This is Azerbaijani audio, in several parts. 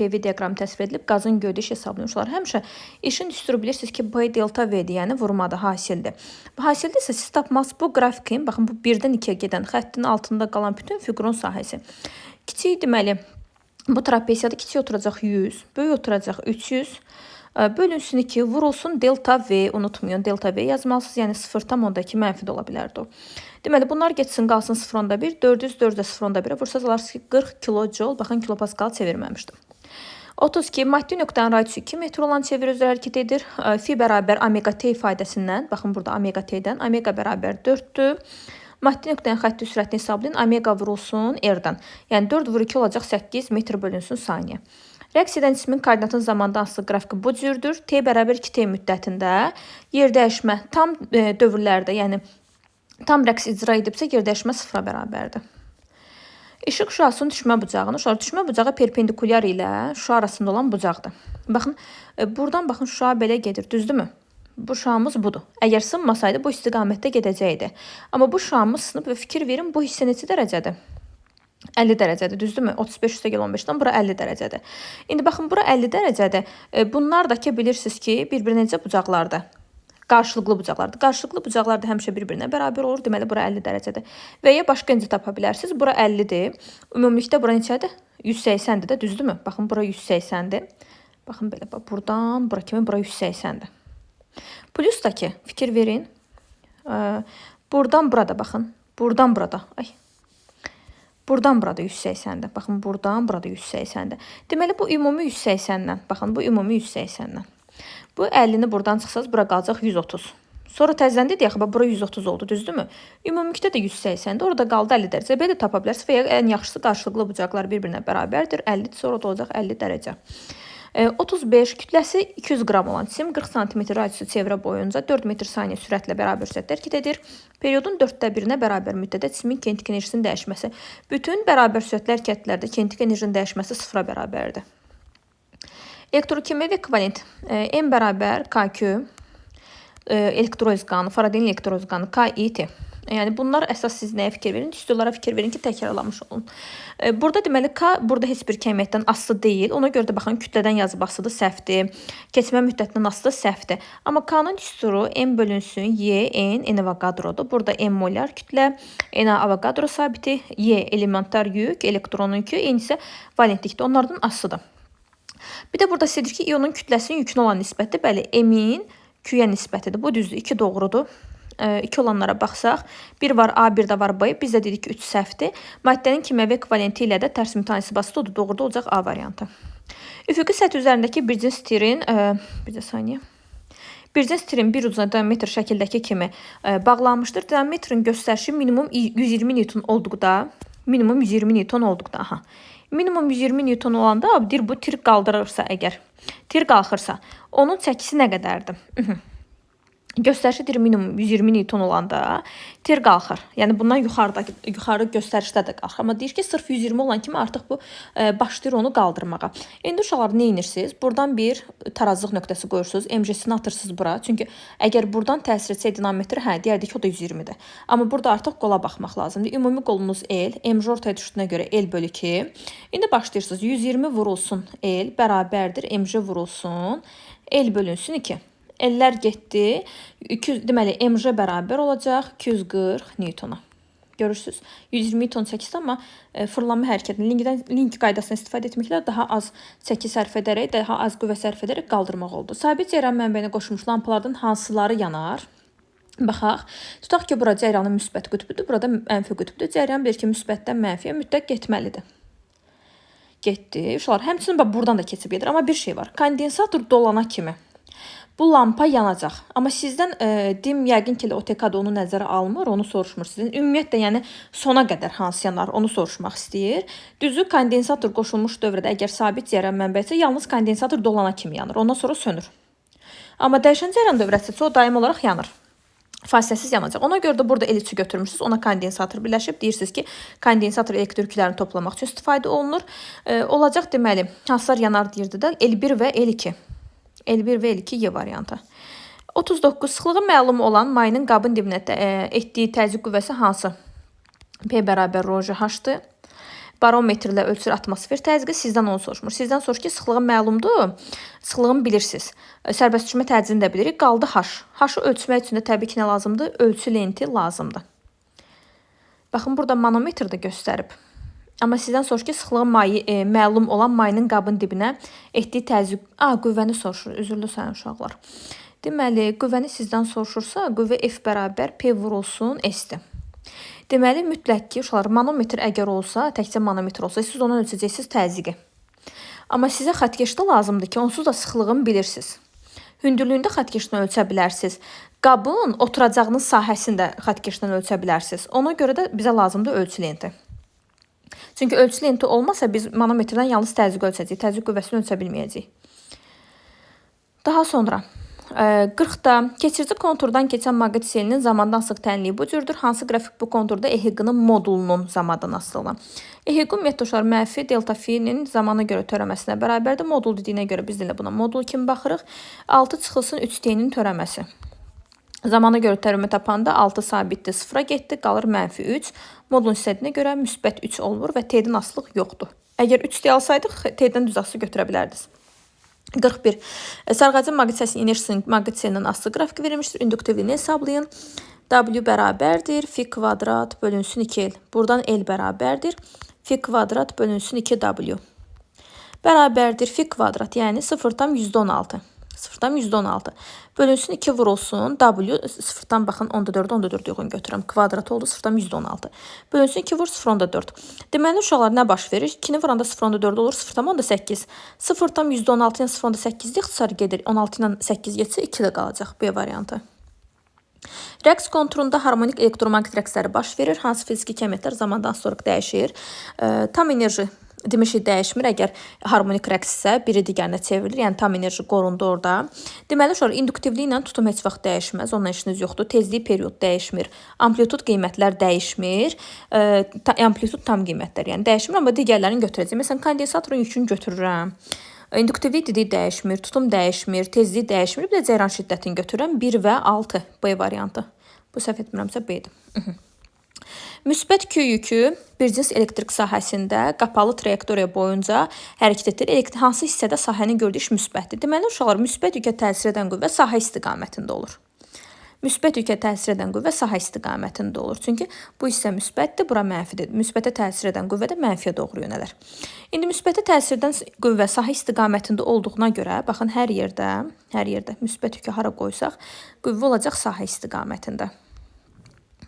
PV diaqramı təsvir edilib, qazın gödüş hesablanmışlar. Həmişə işin düsturu bilirsiniz ki, P delta V-dir, yəni vurmadır, hasildir. Bu hasildə isə siz tapmaz bu qrafikin, baxın bu 1-dən 2-yə gedən xəttin altında qalan bütün fiqurun sahəsi. Kiçik deməli, bu trapeziyada kiçik oturacaq 100, böyük oturacaq 300. Bölünsün 2, vurulsun delta V, unutmayın, delta V yazmalısınız, yəni 0,2 mənfi də ola bilərdi o. Deməli, bunlar geçsin, qalsın 0,1, 400, 400, 0,1-ə vursanız alarsınız ki, 40 kilojoule, baxın kilopaskal çevirməmişdim. 32, maddi nöqtənin radiusu 2 metr olan çevir üzrə hərəkət edir. Fi bərabər omega t ifadəsindən, baxın burada omega t-dən, omega bərabər 4-dür. Maddi nöqtənin xətti sürətini hesablayın, omega vurulsun r-dən. Yəni 4 vur 2 olacaq 8 metr bölünsün saniyə. Rəqs edən cismin koordinatın zamandan asılı qrafiki bu cürdür. T bərabər 2t müddətində yer dəyişmə tam dövrlərdə, yəni tam rəqs icra edibsə yer dəyişmə 0-a bərabərdir. İşıq şüasının düşmə bucağını, düşmə bucağı perpendikulyar ilə şüa arasında olan bucaqdır. Baxın, buradan baxın şüa belə gedir, düzdürmü? Bu şüamız budur. Əgər sınmasaydı bu istiqamətdə gedəcəkdi. Amma bu şüamız sınıb və fikir verin bu hissə neçə dərəcədir? 50 dərəcədir, düzdürmü? 35 üstə gəl 15-dən bura 50 dərəcədir. İndi baxın, bura 50 dərəcədir. Bunlar da ki, bilirsiniz ki, bir-birinə necə bucaqlardır? Qarşılıqlı bucaqlardır. Qarşılıqlı bucaqlar da həmişə bir-birinə bərabər olur. Deməli, bura 50 dərəcədir. Və ya başqa necə tapa bilərsiniz? Bura 50-dir. Ümumilikdə bura neçədir? 180-dir də, düzdürmü? Baxın, bura 180-dir. Baxın, belə, buradan bura kimi bura 180-dir. Plus da ki, fikir verin. Buradan burada, baxın. Buradan burada. Buradan burada 180-dir. Baxın, buradan burada 180-dir. Deməli, bu ümumi 180-dən. Baxın, bu ümumi 180-dən. Bu 50-ni buradan çıxsaz, bura qalacaq 130. Sonra təzədən dedik, bura 130 oldu, düzdürmü? Ümumilikdə də 180-dir. Orada qaldı 50 dərəcə. Belə tapa bilərsiniz və ya ən yaxşısı qarşılıqlı bucaqlar bir-birinə bərabərdir. 50, sonra da olacaq 50 dərəcə. 35, kütləsi 200 qram olan cisim 40 cm radiusu çevrə boyunca 4 metr saniyə sürətlə bərabər sürətlə hərəkət edir. Periodun 4/1-nə bərabər müddətdə cisim kinetik enerjisinin dəyişməsi. Bütün bərabər sürətli hərəkətlərdə kinetik enerjinin dəyişməsi 0-a bərabərdir. Elektrokimyəvi ekvivalent M bərabər KQ, elektroliz qanunu, Faradayın elektroliz qanunu KIT. Yəni bunlar əsas siz nəyə fikir verin? Düsturlara fikir verin ki, təkrarlamış olun. Burada deməli K burada heç bir kəmiyyətdən asılı deyil. Ona görə də baxın kütlədən yazıb asılı səhvdir. Keçmə müddətindən asılı səhvdir. Amma K-nın düsturu M bölünsün Y, N Avogadro'dur. Burada M molar kütlə, N Avogadro sabiti, Y elementar yük, elektronun yükü, N isə valentlikdir. Onlardan asılıdır. Bir də burada istədir ki, ionun kütləsinin yükünə olan nisbəti, bəli, M-in Q-yə nisbətidir. Bu düzdür, 2 doğrudur. 2 olanlara baxsaq, 1 var A, 1 də var B, biz də dedik ki, 3 səhvdir. Maddənin kimyəvi ekvivalenti ilə də tərs mütənisibası da doğruda olacaq A variantı. Üfüqi səthi üzərindəki bircin stirin, bircin stirin bir ucuna diametr şəkildəki kimi bağlanmışdır. Diametrin göstərişi minimum 120 Newton olduqda, minimum 120 Newton olduqda, minimum 120 Newton olanda, bu tir qaldırırsa əgər, tir qalxırsa, onun çəkisi nə qədərdir? Göstərişidir minimum 120 Newton olanda tir qalxır. Yəni bundan yuxarı göstərişdə də qalxır. Amma deyir ki, sırf 120 olan kimi artıq bu başlayır onu qaldırmağa. İndi uşaqlar nə edirsiniz? Buradan bir tarazlıq nöqtəsi qoyursunuz. MG-sini atırsınız bura. Çünki əgər buradan təsir etsə dinametri, deyərdik ki, o da 120-dir. Amma burada artıq qola baxmaq lazımdır. Ümumi qolunuz L, MG ortaya düşdüyünə görə L bölü 2. İndi başlayırsınız. 120 vurulsun L bərabərdir. MG vurulsun. L bölünsün 2. L'lər getdi. Deməli, MG bərabər olacaq 240 Newtona. Görürsünüz. 120 Newton çəkisi, amma fırlanma hərəkətini link qaydasını istifadə etməklə daha az çəki sərf edərək, daha az qüvvə sərf edərək qaldırmaq oldu. Sabit cəryan mənbəyinə qoşulmuş lampalardan hansıları yanar? Baxaq. Tutaq ki, bura cəryanın müsbət qütbüdür, burada mənfi qütbüdür. Cəryan bir ki, müsbətdən mənfiyə mütləq getməlidir. Getdi. Uşaqlar, həmçinin buradan da keçib gedir. Amma bir şey var. Kondensator dolana kimi bu lampa yanacaq. Amma sizdən dim yəqin ki, OTK-da onu nəzərə almır, onu soruşmur sizin. Ümumiyyətlə, yəni sona qədər hansı yanar, onu soruşmaq istəyir. Düzü, kondensator qoşulmuş dövrdə əgər sabit cəryan mənbəyisə, yalnız kondensator dolana kimi yanır. Ondan sonra sönür. Amma dəyişən cəryan dövrəsisə o daim olaraq yanır. Fasiləsiz yanacaq. Ona görə də burada L3-ü götürmüşsünüz. Ona kondensator birləşib. Deyirsiniz ki, kondensator elektriklərini toplamaq üçün istifadə olunur. Olacaq deməli, hansılar yanar deyirdi də L1 və L2. L1 və L2 Y variantı. 39. Sıxlığı məlum olan mayının qabın dibinə etdiyi təzyiq qüvvəsi hansı? P bərabər ρ H-dır. barometrlə ölçülür atmosfer təzyiqi, sizdən onu soruşmur. Sizdən soruşur ki, sıxlığın məlumdur, sıxlığını bilirsiniz. Sərbəst uçurma təzyiqini də bilirik. Qaldı H. H-ı ölçmək üçün də təbii ki, nə lazımdır? Ölçü lenti lazımdır. Baxın, burada manometr də göstərib. Amma sizdən soruşur ki, sıxlığın məlum olan mayının qabın dibinə etdiyi təzyiq... Qüvvəni soruşur. Üzrlü sayın uşaqlar. Deməli, qüvvəni sizdən soruşursa, qüvvə F bərabər P vurulsun S-dir. Deməli, mütləq ki, uşaqlar, manometr əgər olsa, təkcə manometr olsa, siz onu ölçəcəksiniz təzyiqi. Amma sizə xəttkeşdə lazımdır ki, onsuz da sıxlığını bilirsiniz. Hündürlüyündə xəttkeşdən ölçə bilərsiniz. Qabın oturacağınız sahəsini də xəttkeşdən ölçə bilərsiniz. Ona görə də bizə lazımdır ölçü lenti. Çünki ölçü lenti olmasa biz manometrdən yalnız təzyiq ölçəcəyik, təzyiq qüvvəsini ölçə bilməyəcəyik. Daha sonra 40-da keçirici konturdan keçən maqnit selinin zamandan asılı tənliyi bu cürdür. Hansı qrafik bu konturda EHQ-nın modulunun zamandan asılı? EHQ ümumiyyətlə mənfi delta f-nin zamana görə törəməsinə bərabərdir. Modul dediyinə görə biz də buna modul kimi baxırıq. 6 çıxılsın 3t-nin törəməsi. Zamana görə tərəmə tapanda 6 sabitdir, 0-a getdi, qalır mənfi 3. Modulun istədiyinə görə müsbət 3 olur və t-dən asılıq yoxdur. Əgər 3t alsaydıq, t-dən düz asılı götürə bilərdiniz. 41. Sarğacın maqnit səsinin enerjisinin maqnit selinin asılı qrafiki verilmişdir. İnduktivliyini hesablayın. W bərabərdir. Fi kvadrat bölünsün 2L. Buradan L bərabərdir. Fi kvadrat bölünsün 2W. Bərabərdir. Fi kvadrat, yəni 0,16. 0,16. Bölünsün 2 vurulsun. W 0-dan baxın 14 uyğun götürürəm. Kvadrat oldu 0,16. Bölünsün 2 vur 0,4. Deməli uşaqlar nə baş verir? 2-ni vuranda 0,4 olur 0,8. 0,16 ilə 0,8 ixtisar gedir. 16 ilə 8 getsə 2 də qalacaq B variantı. Rəqs konturunda harmonik elektromaqnit rəqsləri baş verir. Hansı fiziki kəmiyyətlər zamandan sonra dəyişir? Tam enerji demişik dəyişmir. Əgər harmonik rəqssə biri digərinə çevrilir. Yəni tam enerji qorundu orada. Deməli, induktivliyi ilə tutum heç vaxt dəyişməz. Onunla işiniz yoxdur. Tezliyi period dəyişmir. Amplitud qiymətlər dəyişmir. Amplitud tam qiymətlər yəni dəyişmir. Amma digərlərini götürəcəm. Məsələn, kondensatorun yükünü götürürəm. İnduktivlik dediyi dəyişmir. Tutum dəyişmir. Tezliyi dəyişmir. Bir də cəyran şiddətini götürürəm. 1 və 6 B variantı. Bu səhv etmirəmsə B-dir. Müsbət Q yükü bir cins elektrik sahəsində qapalı trayektoriya boyunca hərəkət edir. Hansı hissədə sahənin gördüyü iş müsbətdir? Deməli, uşaqlar, müsbət yükə təsir edən qüvvə sahə istiqamətində olur. Müsbət yükə təsir edən qüvvə sahə istiqamətində olur. Çünki bu hissə müsbətdir, bura mənfidir. Müsbətə təsir edən qüvvə də mənfiyə doğru yönələr. İndi müsbətə təsir edən qüvvə sahə istiqamətində olduğuna görə, baxın, hər yerdə müsbət yükü hara qoysaq, qüvvə olacaq sahə istiqamətində.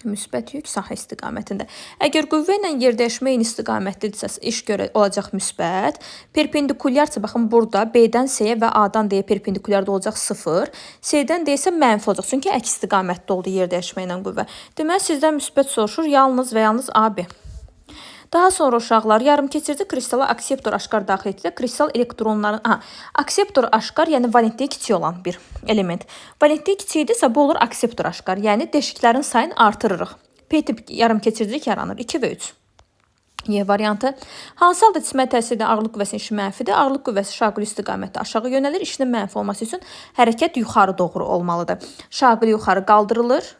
Müsbət yük sahə istiqamətində. Əgər qüvvə ilə yerdəyişmə eyni istiqamətlidirsə, iş görə olacaq müsbət. Perpendikulyarsa, baxın, burada B-dən C-yə və A-dan D-yə perpendikulyarda olacaq 0. C-dən D isə mənfi olacaq. Çünki əks istiqamətdə oldu yerdəyişmə ilə qüvvə. Deməli, sizdən müsbət soruşur, yalnız və yalnız AB. Daha sonra uşaqlar, yarımkeçirici kristala akseptor aşkar daxil etdikdə kristal elektronların... Akseptor aşkar, yəni valentliyi kiçik olan bir element. Valentliyi kiçikdirsə, bu olur akseptor aşkar, yəni deşiklərin sayını artırırıq. P-tip yarımkeçiricilik yaranır, 2 və 3. Y variantı. Hansı halda cismə təsir edən ağırlıq qüvvəsinin işi mənfidir? Ağırlıq qüvvəsi şaquli istiqamətdə aşağı yönəlir. İşinin mənfi olması üçün hərəkət yuxarı doğru olmalıdır. Şaquli yuxarı qaldırılır.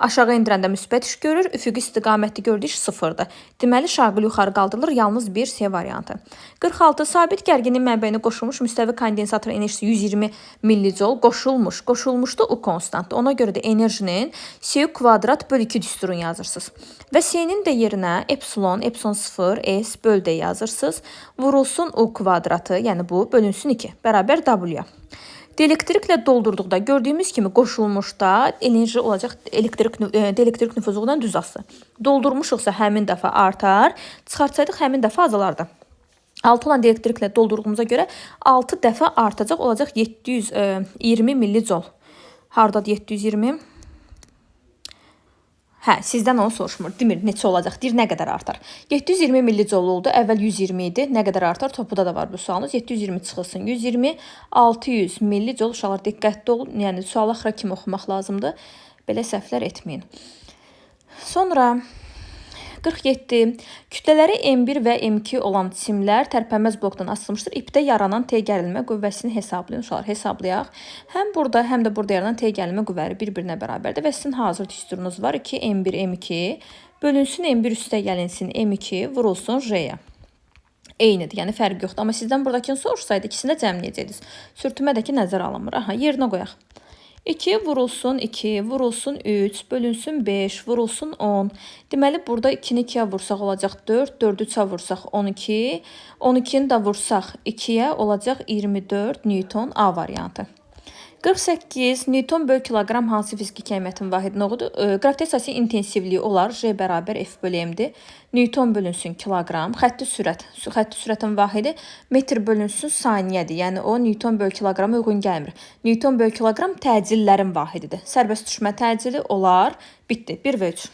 Aşağı indirəndə müsbət iş görür, üfüqi istiqamətli gördüyü iş 0-dır. Deməli, şaquli yuxarı qaldırılır, yalnız bir C variantı. 46. Sabit gərginlik mənbəyinə qoşulmuş müstəvi kondensator enerjisi 120 millijol qoşulmuşdu U konstantdır. Ona görə də enerjinin C kvadrat bölü 2 düsturunu yazırsınız. Və C-nin də yerinə epsilon 0, S böl D yazırsınız. Vurulsun U kvadratı, yəni bu bölünsün 2, bərabər W-ya. Dielektriklə doldurduqda gördüyümüz kimi qoşulmuşda enerji olacaq elektrik nüfuzluğundan düz asılı. Doldurmuşuqsa həmin dəfə artar, çıxartsaydıq həmin dəfə azalardı. 6 olan dielektriklə doldurduğumuza görə 6 dəfə artacaq, olacaq 720 millijol. Hardadır 720? Sizdən onu soruşmur. Demir, neçə olacaq? Deyir, nə qədər artar? 720 millijol oldu. Əvvəl 120 idi. Nə qədər artar? Topuda da var bu sualınız. 720 çıxılsın. 120, 600 millijol. Uşaqlar, diqqətli olun. Yəni, sual axıra kimi oxumaq lazımdır. Belə səhvlər etməyin. Sonra 47. Kütlələri M1 və M2 olan cisimlər tərpənməz blokdan asılmışdır. İpdə yaranan T gərilmə qüvvəsini hesablayın. Uşaqlar, hesablayaq. Həm burada, həm də burada yaranan T gərilmə qüvvələri bir-birinə bərabərdir və sizin hazır düsturunuz var ki, M1, M2 bölünsün M1 üstə gəlinsin M2 vurulsun J-yə. Eynidir, yəni fərq yoxdur. Amma sizdən buradakını sorursaydı ikisini də cəmləyəcəydiniz. Sürtmədəki nəzərə alınmır. Aha, yerinə qoyaq. 2 vurulsun 2, vurulsun 3, bölünsün 5, vurulsun 10. Deməli, burada 2-ni 2-yə vursaq olacaq 4, 4-ü 3-ə vursaq 12, 12-ni də vursaq 2-yə olacaq 24 Newton A variantı. 48 Newton böl kiloqram hansı fiziki kəmiyyətin vahidi noğudur? Qravitasiya intensivliyi olar J bərabər F bölü M-dir. Newton bölünsün kiloqram. Xətti sürətin vahidi metr bölünsün saniyədir. Yəni o Newton böl kiloqrama uyğun gəlmir. Newton böl kiloqram təcillərin vahididir. Sərbəst düşmə təcili olar. Bitdi. 1 və 3.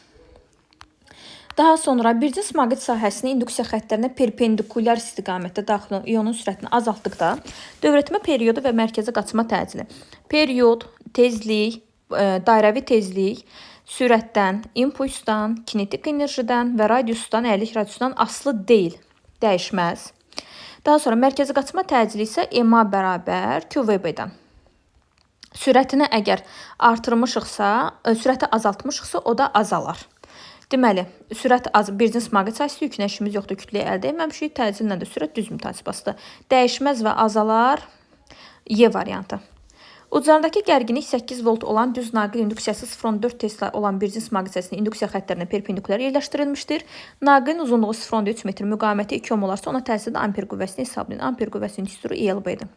Daha sonra bir cins maqnit sahəsinin induksiya xəttlərinə perpendikulyar istiqamətdə daxil olan ionun sürətini azaltdıqda dövrətmə periodu və mərkəzə qaçma təcili. Period, tezlik, dairəvi tezlik sürətdən, impulsdan, kinetik enerjidən və radiusdan, əyrilik radiusdan asılı deyil, dəyişməz. Daha sonra mərkəzə qaçma təcili isə MA bərabər QVB-dən. Sürətini əgər artırmışıqsa, sürəti azaltmışıqsa o da azalar. Deməli, sürət bir cins maqnit sahəsi yükünə işimiz yoxdur, kütləyə əldə etməmişik, təcillə də sürət düz mütasibəsidir. Dəyişməz və azalar Y variantı. Uclarındakı gərginlik 8 volt olan düz naqil induksiyası 0,4 Tesla olan bir cins maqnit sahəsinin induksiya xəttlərinə perpendikulyar yerləşdirilmişdir. Naqilin uzunluğu 0,3 metr, müqaməti 2 ohm olarsa ona təsirdə amper qüvvəsini hesablayın. Amper qüvvəsinin üstürü ELB-dir.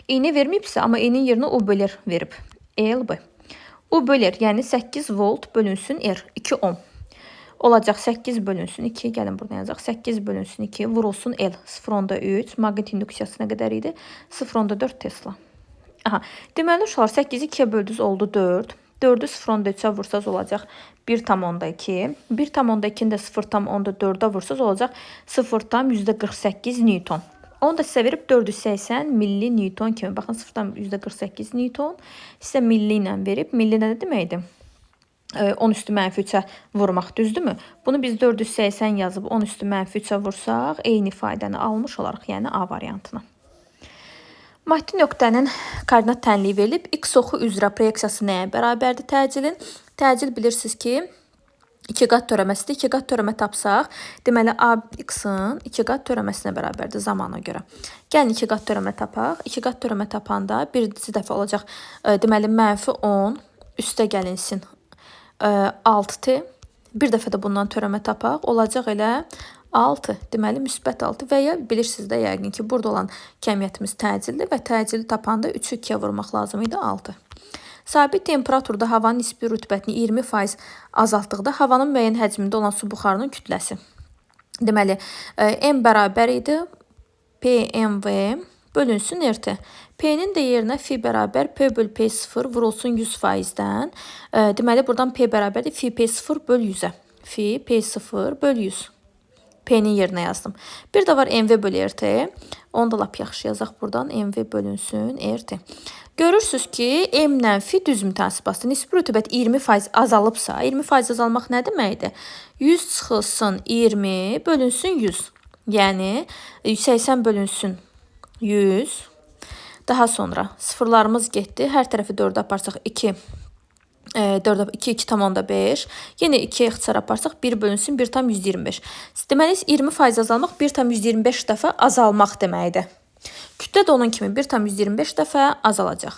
İğni verməyibsə, amma İğnin yerinə U bölər verib. ELB. U bölər, yəni 8 volt bölünsün R, 2 ohm. Olacaq 8 bölünsün 2, gəlin buradan yazaq. 8 bölünsün 2, vurulsun L, 0,3. Maqnit induksiyası nə qədər idi? 0,4 Tesla. Aha, deməli uşaqlar 8-i 2-yə böldünüz oldu 4. 4-ü 0,3-ə vursaz olacaq 1,2. 1,2-ni də 0,4-ə vursaz olacaq 0,48 Newton. Onu da sizə verib 480 milli Newton kimi. Baxın, 0,48 Newton sizə milli ilə verib. Milli nə deməkdir? 10 üstü mənfi 3-ə vurmaq, düzdürmü? Bunu biz 480 yazıb 10 üstü mənfi 3-ə vursaq, eyni ifadəni almış olaraq, yəni A variantına. Maddi nöqtənin koordinat tənliyi verilib. X oxu üzrə proyeksiyası nəyə bərabərdir təcilin? Təcil bilirsiniz ki, 2 qat törəməsidir. 2 qat törəmə tapsaq, deməli AX-ın 2 qat törəməsinə bərabərdir zamana görə. Gəlin 2 qat törəmə tapaq. 2 qat törəmə tapanda birinci dəfə olacaq, deməli mənfi 10 üstə gəlinsin 6T. Bir dəfə də bundan törəmə tapaq. Olacaq elə 6, deməli müsbət 6 və ya bilirsiniz də yəqin ki, burada olan kəmiyyətimiz təcildir və təcili tapanda 3-ü 2-yə vurmaq lazım idi 6. Sabit temperaturda havanın nisbi rütubətini 20% azaltdıqda havanın müəyyən həcmində olan su buxarının kütləsi. Deməli, M bərabər idi PMV bölünsün RT. P-nin də yerinə F bərabər P böl P0 vurulsun 100%-dən. Deməli, buradan P bərabərdir F P0 böl 100-ə. F P0 böl 100. P-nin yerinə yazdım. Bir də var MV böl RT. Onu da lap yaxşı yazaq buradan. MV bölünsün RT. Görürsünüz ki, M-lə F düz mütasibəsidir. Nisbi rütubət 20% azalıbsa, 20% azalmaq nə deməkdir? 100 çıxılsın 20 bölünsün 100. Yəni 80 bölünsün 100. Daha sonra sıfırlarımız getdi. Hər tərəfi 4-ə aparsaq 2. 2,5. Yenə 2-yə ixtisar aparsaq 1 bölünsün 1,125. Deməli, 20% azalmaq 1,125 dəfə azalmaq deməkdir. Kütlə də onun kimi 1,125 dəfə azalacaq.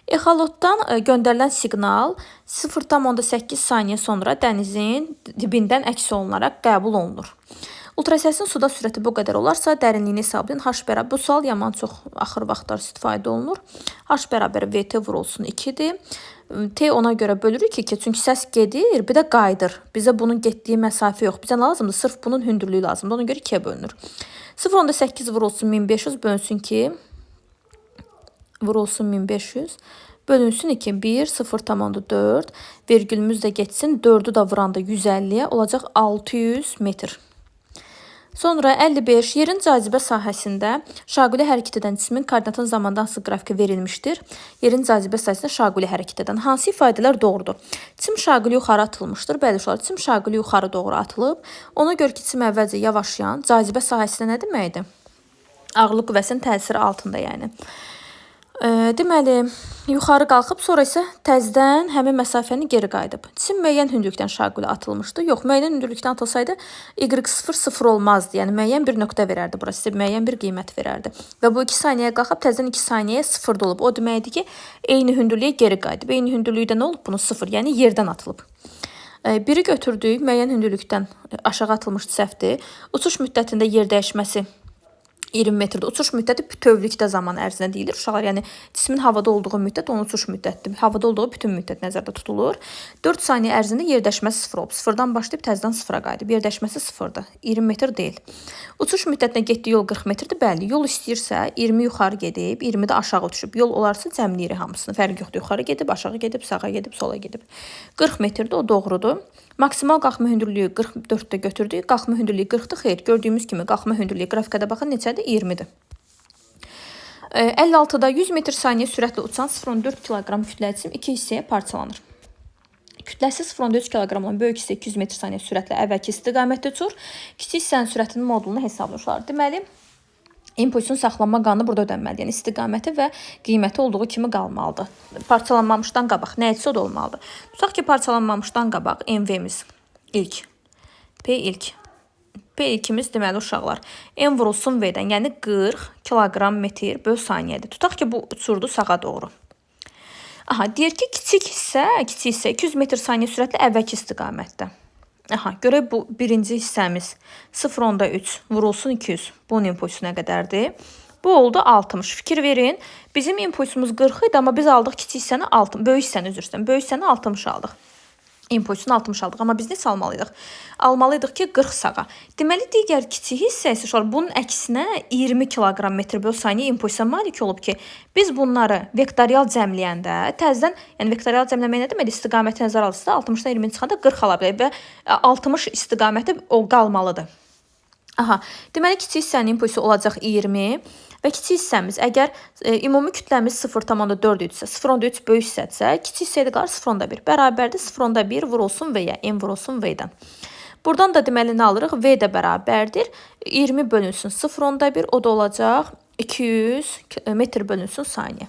Exolotdan göndərilən siqnal 0,8 saniyə sonra dənizin dibindən əks olunaraq qəbul olunur. Ultrasəsin suda sürəti bu qədər olarsa, dərinliyini hesablayın. H bərabər, bu sual yaman çox axır vaxtlar istifadə olunur. H bərabər VT vurulsun 2-dir. T ona görə bölürük 2, çünki səs gedir, bir də qayıdır. Bizə bunun getdiyi məsafə yox. Bizə lazımdır, sırf bunun hündürlüyü lazımdır. Ona görə 2-yə bölünür. 0,8 vurulsun 1500 bölünsün 2. Vurulsun 1500. Bölünsün 2. 1, 0,4. Vergülümüz də getsin. 4-ü də vuranda 150-yə olacaq 600 metr. Sonra 55. Yerin cazibə sahəsində şaquli hərəkət edən cismin koordinatın zamandan hansı qrafiki verilmişdir? Yerin cazibə sahəsində şaquli hərəkət edən hansı ifadələr doğrudur? Cisim şaquli yuxarı atılmışdır. Bəli, cisim şaquli yuxarı doğru atılıb. Ona görə ki, cisim əvvəlcə yavaşlayan cazibə sahəsində nə deməkdir? Ağırlıq qüvvəsinin təsiri altında, yəni. Deməli, yuxarı qalxıb, sonra isə təzədən həmin məsafəni geri qayıdıb. Cisim müəyyən hündürlükdən şaqilə atılmışdı. Yox, müəyyən hündürlükdən atılsaydı y0 0 olmazdı. Yəni müəyyən bir nöqtə verərdi bura, sizə müəyyən bir qiymət verərdi. Və bu 2 saniyəyə qalxıb təzədən 2 saniyəyə 0 olub. O deməkdir ki, eyni hündürlüyə geri qayıdıb. Eyni hündürlükdə nə olub? Bunun 0, yəni yerdən atılıb. Biri götürdük, müəyyən hündürlükdən aşağı atılmışdı, səhvdir. Uçuş müddətində yer dəyişməsi 20 metrdir. Uçuş müddəti bütövlükdə zaman ərzinə deyilir. Uşaqlar, yəni cismin havada olduğu müddət onun uçuş müddətidir. Havada olduğu bütün müddət nəzərdə tutulur. 4 saniyə ərzində yerdəşməsi 0 olub. 0-dan başlayıb təzədən 0-a qayıdıb. Yerdəşməsi 0-dır. 20 metr deyil. Uçuş müddətinə getdiyi yol 40 metrdir. Bəli, yol istəyirsə 20 yuxarı gedib, 20 də aşağı uçub. Yol olarsa cəmləyirik hamısını. Fərq yoxdur. Yuxarı gedib, aşağı gedib, sağa gedib, sola gedib. 40 metrdir, o doğrudur. Maksimal qalxma hündürlüyü 44-də götürdük. Qalxma hündürlüyü 40-dır. Xeyr, gördüyümüz kimi qalxma hündürlüyü qrafikada baxın neçədir? 20-dir. 56-da 100 metr saniyə sürətlə uçan 0,4 kiloqram kütləli cisim 2 hissəyə parçalanır. Kütləsi 0,4 kiloqramdan böyük hissə 200 metr saniyə sürətlə əvvəlki istiqamətdə uçur. Kiçik hissənin sürətinin modulunu hesablayırlar. Deməli, impulsun saxlanma qanunu burada ödənməlidir. Yəni istiqaməti və qiyməti olduğu kimi qalmalıdır. Parçalanmamışdan qabaq nə etsə o da olmalıdır. Tutaq ki, parçalanmamışdan qabaq MV-miz ilk, P ilk. P ilkimiz deməli uşaqlar. M vurulsun V-dən, yəni 40 kiloqram metr böl saniyədir. Tutaq ki, bu uçurdu sağa doğru. Aha, deyir ki, kiçik hissə 200 metr saniyə sürətlə əvvəlki istiqamətdə. Aha, görək bu birinci hissəmiz 0,3 vurulsun 200. Bunun impulsu nə qədərdir? Bu oldu 60. Fikir verin. Bizim impulsumuz 40 idi, amma biz aldıq kiçik hissəni 60. Böyük hissəni üzr istəyirəm. Böyük hissəni 60 aldıq. Impulsunu 60 aldıq. Amma biz neçə almalıydıq? Almalıydıq ki 40 sağa. Deməli, digər kiçik hissəsi bunun əksinə 20 kiloqram metr böl saniyə impulsa malik olub ki, biz bunları vektorial cəmləyəndə təzədən, yəni vektorial cəmləmək nə demək? İstiqaməti nəzərə alırsa 60-dan 20 çıxanda 40 ala bilər və 60 istiqaməti o qalmalıdır. Aha, deməli kiçik hissənin impulsu olacaq 20 və kiçik hissəmiz əgər ümumi kütləmiz 0,4 idisə, 0,3 böyük hissədirsə, kiçik hissəyə qalır 0,1 bərabərdir 0,1 vurulsun V-yə, M vurulsun V-dən. Buradan da deməli nə alırıq? V də bərabərdir 20 bölünsün 0,1, o da olacaq 200 metr bölünsün saniyə.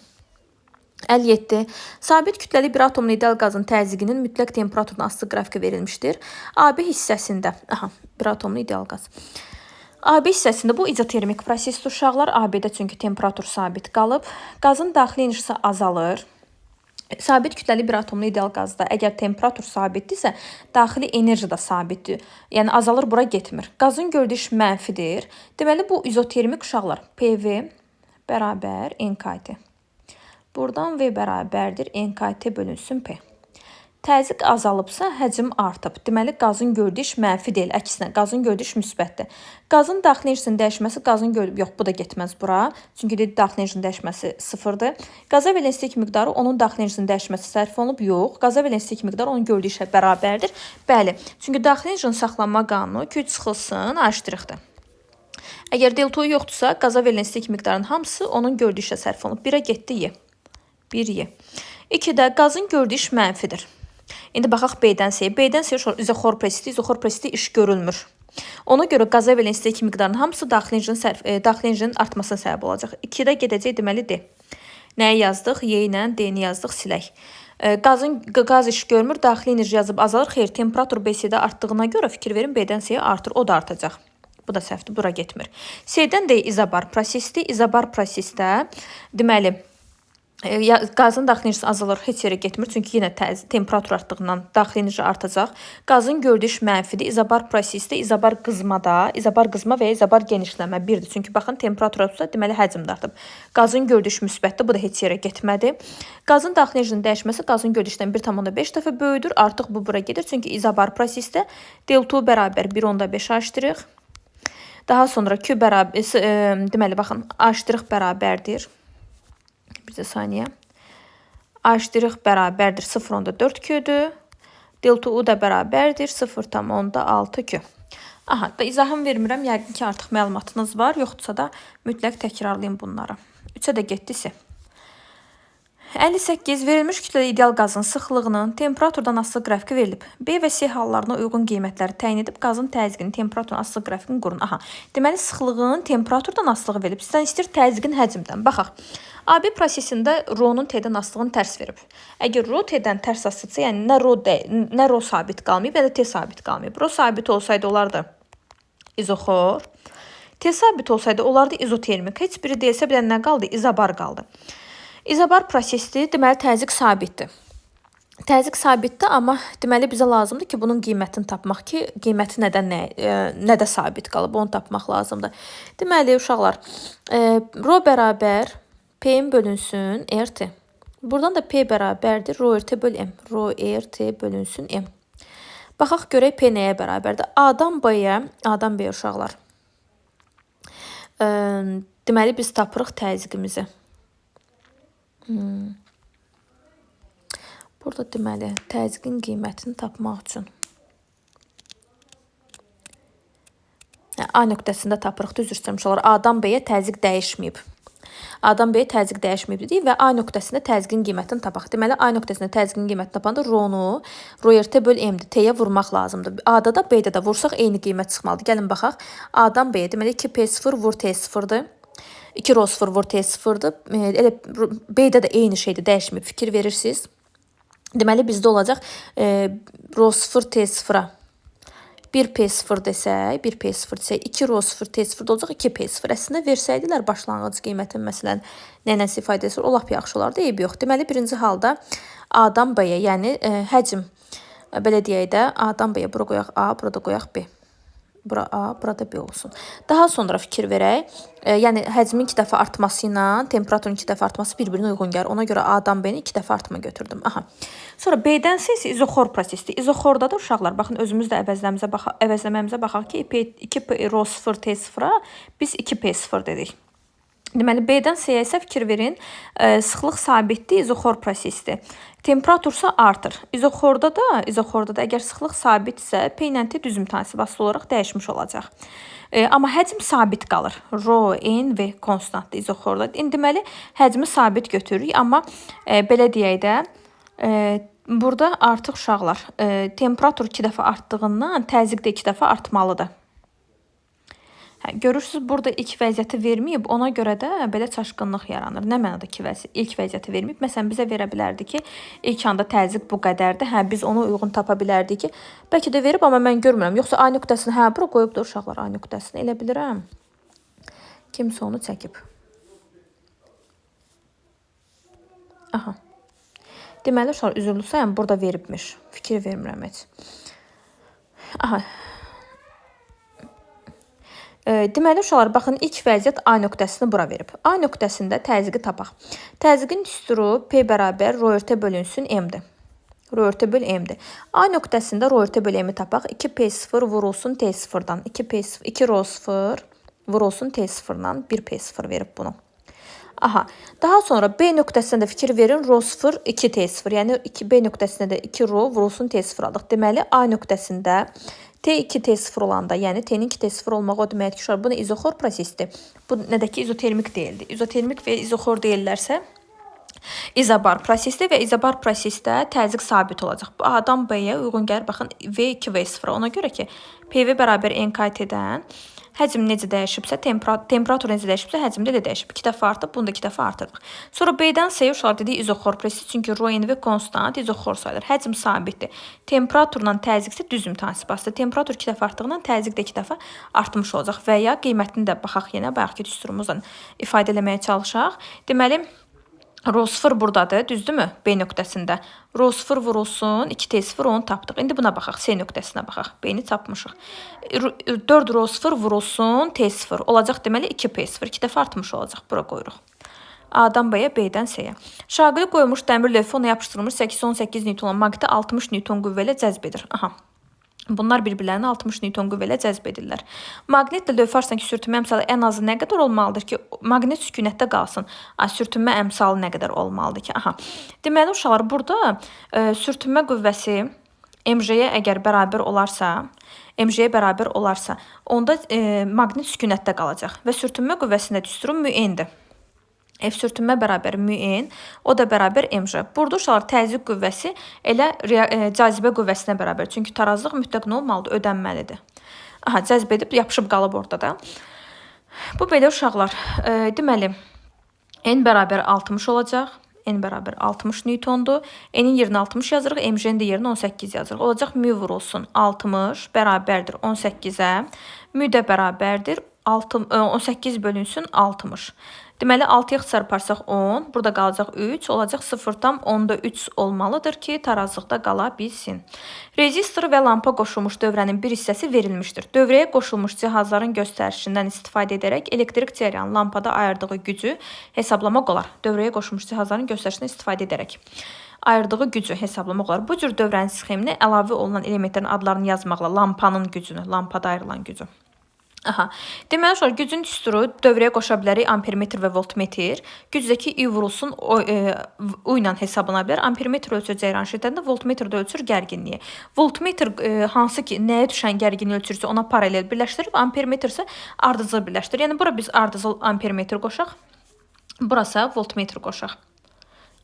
57. Sabit kütləli bir atomlu ideal qazın təzyiqinin mütləq temperaturdan asılı qrafika verilmişdir. AB hissəsində, bir atomlu ideal qaz. AB hissəsində bu izotermik prosesdir uşaqlar. AB-də çünki temperatur sabit qalıb. Qazın daxili enerjisi azalır. Sabit kütləli bir atomlu ideal qazda əgər temperatur sabitdirsə, daxili enerji də sabitdir. Yəni azalır, bura getmir. Qazın gördüyü mənfidir. Deməli, bu izotermik uşaqlar. PV bərabər NKT. Buradan V bərabərdir NKT bölünsün P. Təzyiq azalıbsa, həcm artıb. Deməli, qazın gördüyü mənfi deyil, əksinə, qazın gördüyü müsbətdir. Qazın daxili enerjisinin dəyişməsi, qazın gördüyü, yox, bu da getməz bura. Çünki daxili enerjisinin dəyişməsi 0-dır. Qaza valenslik miqdarı onun daxili enerjisinin dəyişməsi sərf olunub, yox. Qaza valenslik miqdarı onun gördüyü işə bərabərdir. Bəli, çünki daxili enerjinin saxlanma qanunu Q çıxılsın, A'-dir. Əgər delta yoxdursa, qaza valenslik miqdarının hamısı onun gördüyü işə sərf olunub. 1-ə getdi Y. 1Y. 2-də qazın gördüyü iş mənfidir. İndi baxaq B-dən C. B-dən C izoxor presidi iş görülmür. Ona görə qaza valenslik miqdarının hamısı daxili enerjinin artmasına səbəb olacaq. 2-də gedəcək deməli D. Nəyi yazdıq? Y ilə D-ni yazdıq, silək. Qaz iş görmür, daxili enerji yazıb azalır. Xeyr, temperatur B-C-də artdığına görə fikir verin, B-dən C-yə artır, o da artacaq. Bu da səhvdir, bura getmir. C-dən D izobar prosesdir. İzobar prosesdə deməli, qazın daxili enerjisi azalır, heç yerə getmir. Çünki yenə temperatur artdığından daxili enerji artacaq. Qazın gördüyü iş mənfidir. İzobar prosesdə, izobar qızma və ya izobar genişlənmə 1-dir. Çünki baxın, temperatur artsa, deməli həcm də artıb. Qazın gördüyü iş müsbətdir, bu da heç yerə getmədi. Qazın daxili enerjinin dəyişməsi qazın gördüyü işdən 1,5 dəfə böyüdür. Artıq bu bura gedir. Çünki izobar prosesdə delta bərabər 1,5 H'. Daha sonra Q bərabər, deməli baxın, H' bərabərdir. Bir saniyə. H' bərabərdir 0,4 Q-dür. Delta U da bərabərdir 0,6 Q. Aha, da izahım vermirəm. Yəqin ki, artıq məlumatınız var. Yoxdursa da mütləq təkrarlayın bunları. 3-ə də getdisi. 58 verilmiş kütləli ideal qazın sıxlığının temperaturdan asılı qrafiki verilib. B və C hallarına uyğun qiymətləri təyin edib qazın təzyiqinin temperaturdan asılı qrafikini qurun. Aha. Deməli sıxlığın temperaturdan asılığı verilib. Sizdən istəyir təzyiqin həcmdən. Baxaq. AB prosesində Rho-nun T-dən asılığını tərs verib. Əgər Rho T-dən tərs asılsa, yəni nə Rho sabit qalmayıb, nə də T sabit qalmayıb. Rho sabit olsaydı olardı izoxor. T sabit olsaydı olardı izotermik. Heç biri deyilsə bir nə qaldı? İzobar qaldı. İzobar prosesdir, deməli təzyiq sabitdir. Təzyiq sabitdir, amma deməli bizə lazımdır ki, bunun qiymətini tapmaq ki, qiyməti nədə sabit qalıb, onu tapmaq lazımdır. Deməli uşaqlar, Rho bərabər P-in bölünsün RT. Buradan da P bərabərdir Rho RT böl M. Rho RT bölünsün M. Baxaq görək P nəyə bərabərdir? A-dan B-yə uşaqlar. Deməli biz tapırıq təzyiqimizi. Burada deməli təzyiqin qiymətini tapmaq üçün A nöqtəsində tapırıq, düzdür istəmişlər. A-dan B-yə təzyiq dəyişməyib. A-dan B-yə təzyiq dəyişməyib dedik və A nöqtəsində təzyiqin qiymətini tapaq. Deməli A nöqtəsində təzyiqin qiymətini tapanda Rho-nu Rho RT böl M-dir. T-yə vurmaq lazımdır. A-da da B-də də vursaq eyni qiymət çıxmalıdır. Gəlin baxaq. A-dan B-yə deməli 2P0 vur T0-dır. 2 Rho 0 vur T0-dır. Elə B-də də eyni şeydir, dəyişməyib. Fikir verirsiniz. Deməli bizdə olacaq Rho 0 T0-a 1P0 desək, 2 Rho 0 T0 olacaq 2P0. Əslində versəydilər başlanğıc qiymətin məsələn nənəsi ifadəsi o lap yaxşı olardı, eybi yox. Deməli birinci halda A-dan B-yə, yəni həcm belə deyək də A-dan B-yə bura qoyaq A, burada qoyaq B. Bura A, burada B olsun. Daha sonra fikir verək. Yəni həcmin 2 dəfə artması ilə temperaturun 2 dəfə artması bir-birinə uyğun gəlir. Ona görə A-dan B-ni 2 dəfə artma götürdüm. Aha. Sonra B-dən isə izoxor prosesdir. İzoxorda da uşaqlar, baxın özümüz də əvəzləməyimizə baxaq ki, 2 Rho 0 T0-a biz 2P0 dedik. Deməli B-dən C-yə isə fikir verin. Sıxlıq sabitdir, izoxor prosesdir. Temperatursa artır. İzoxorda da əgər sıxlıq sabitsə P ilə T düz mütənasib olaraq dəyişmiş olacaq. Amma həcm sabit qalır. Rho, N və konstantdır izoxorda. Deməli həcmi sabit götürürük, amma belə deyək də burada artıq uşaqlar temperatur 2 dəfə artdığından təzyiq də 2 dəfə artmalıdır. Görürsünüz, burada ilk vəziyyəti verməyib, ona görə də belə çaşqınlıq yaranır. Nə mənada ki, ilk vəziyyəti verməyib? Məsələn, bizə verə bilərdi ki, ilk anda təzyiq bu qədərdir. Biz onu uyğun tapa bilərdik ki, bəlkə də verib, amma mən görmürəm. Yoxsa A nöqtəsini, bura qoyub da uşaqlar A nöqtəsini, elə bilirəm. Kimsə onu çəkib. Aha. Deməli, uşaqlar, üzürlü sayım burada veribmiş. Fikir vermirəm heç. Aha. Deməli uşaqlar, baxın ilk vəziyyət A nöqtəsini bura verib. A nöqtəsində təzyiqi tapaq. Təzyiqin düsturu P bərabər Rho RT bölünsün M-dir. Rho RT böl M-dir. A nöqtəsində Rho RT böl M-i tapaq. 2P0 vurulsun T0-dan. 2 Rho 0 vurulsun T0-dan 1P0 verib bunu. Aha. Daha sonra B nöqtəsində fikir verin. Rho 0 2T0. Yəni B nöqtəsində də 2 Rho vurulsun T0 aldıq. Deməli A nöqtəsində T2T0 olanda, yəni T-nin 2T0 olmağı o deməkdir ki, bu izoxor prosesdir. Bu nə də ki, izotermik deyildi. İzotermik və izoxor deyirlərsə, izobar prosesdir və izobar prosesdə təzyiq sabit olacaq. Bu A-dan B-yə uyğun gəlir. Baxın, V2V0. Ona görə ki, PV bərabər NKT-dən həcm necə dəyişibsə, temperatur necə dəyişibsə, həcmdə də dəyişib. 2 dəfə artıb, bunu da 2 dəfə artırdıq. Sonra B-dən C-yə uşaqlar dedik izoxor prosesi, çünki Rho N konstant izoxor sayılır. Həcm sabitdir. Temperaturla təzyiq isə düz mütənasib asılıdır. Temperatur 2 dəfə artdığından təzyiq də 2 dəfə artmış olacaq və ya qiymətini də baxaq yenə, bayaqki düsturumuzdan ifadə eləməyə çalışaq. Deməli, Rho 0 buradadır, düzdürmü? B nöqtəsində. Rho 0 vurulsun, 2T0 onu tapdıq. İndi buna baxaq, C nöqtəsinə baxaq. B-ni tapmışıq. 4 Rho 0 vurulsun, T0 olacaq, deməli 2P0. 2 dəfə artmış olacaq, bura qoyuruq. A-dan B-yə, B-dən C-yə. Şaqili qoyulmuş dəmir lövhə ona yapışdırılmış 818 Newton maqnitə 60 Newton qüvvə ilə cəzb edir. Aha. Bunlar bir-birlərini 60 Newton qüvvə ilə cəzb edirlər. Maqnitlə lövhə arasındakı sürtünmə əmsalı ən azı nə qədər olmalıdır ki, maqnit sükunətdə qalsın? Sürtünmə əmsalı nə qədər olmalıdır ki? Aha. Deməli, uşaqlar, burada sürtünmə qüvvəsi MJ-yə əgər bərabər olarsa, onda maqnit sükunətdə qalacaq və sürtünmə qüvvəsində düsturu müəyyəndir. F sürtünmə bərabər mün, o da bərabər mj. Burada uşaqlar təzyiq qüvvəsi elə cazibə qüvvəsinə bərabər. Çünki tarazlıq mütləq nə olmalıdır? Ödənməlidir. Aha, cəzb edib yapışıb qalıb ortada. Bu belə uşaqlar. Deməli, n bərabər 60 olacaq. N bərabər 60 newtondur. N'in yerinə 60 yazırıq, mj'nin də yerinə 18 yazırıq. Olacaq mü vurulsun 60 bərabərdir 18-ə. Mü də bərabərdir 18 bölünsün 60. Deməli 6-ya çarparsaq 10, burada qalacaq 3, olacaq 0,3 olmalıdır ki, tarazlıqda qala bilsin. Rezistor və lampa qoşulmuş dövrənin bir hissəsi verilmişdir. Dövrəyə qoşulmuş cihazların göstərişindən istifadə edərək elektrik cəryanı lampada ayırdığı gücü hesablamaq olar. Dövrəyə qoşulmuş cihazların göstərişindən istifadə edərək ayırdığı gücü hesablamaq olar. Bu cür dövrənin sxeminə əlavə olunan elementlərin adlarını yazmaqla lampanın gücünü, lampada ayrılan gücü. Aha. Deməli, uşaqlar, gücün düsturu dövrəyə qoşa bilərik ampermetr və voltmetr. Gücdəki I vurulsun U ilə hesablana bilər. Ampermetr ölçür cəyran şiddətini, voltmetr də ölçür gərginliyi. Voltmetr hansı ki, nəyə düşən gərginliyi ölçürsə ona paralel birləşdirir, ampermetr isə ardıcıl birləşdirir. Yəni, bura biz ardıcıl ampermetr qoşaq, burası voltmetr qoşaq.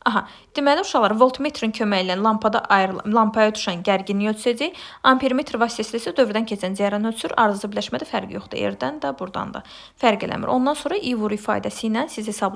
Aha, deməli uşaqlar, voltmetrin köməyi ilə lampaya düşən gərginliyi ölçəcək. Ampermetr vasitəsilə isə dövrdən keçən cəryan ölçür. Ardıcıl birləşmədə fərqi yoxdur. Yerdən də, buradan da fərq eləmir. Ondan sonra I vur ifadəsi ilə siz hesablayabilirsiniz.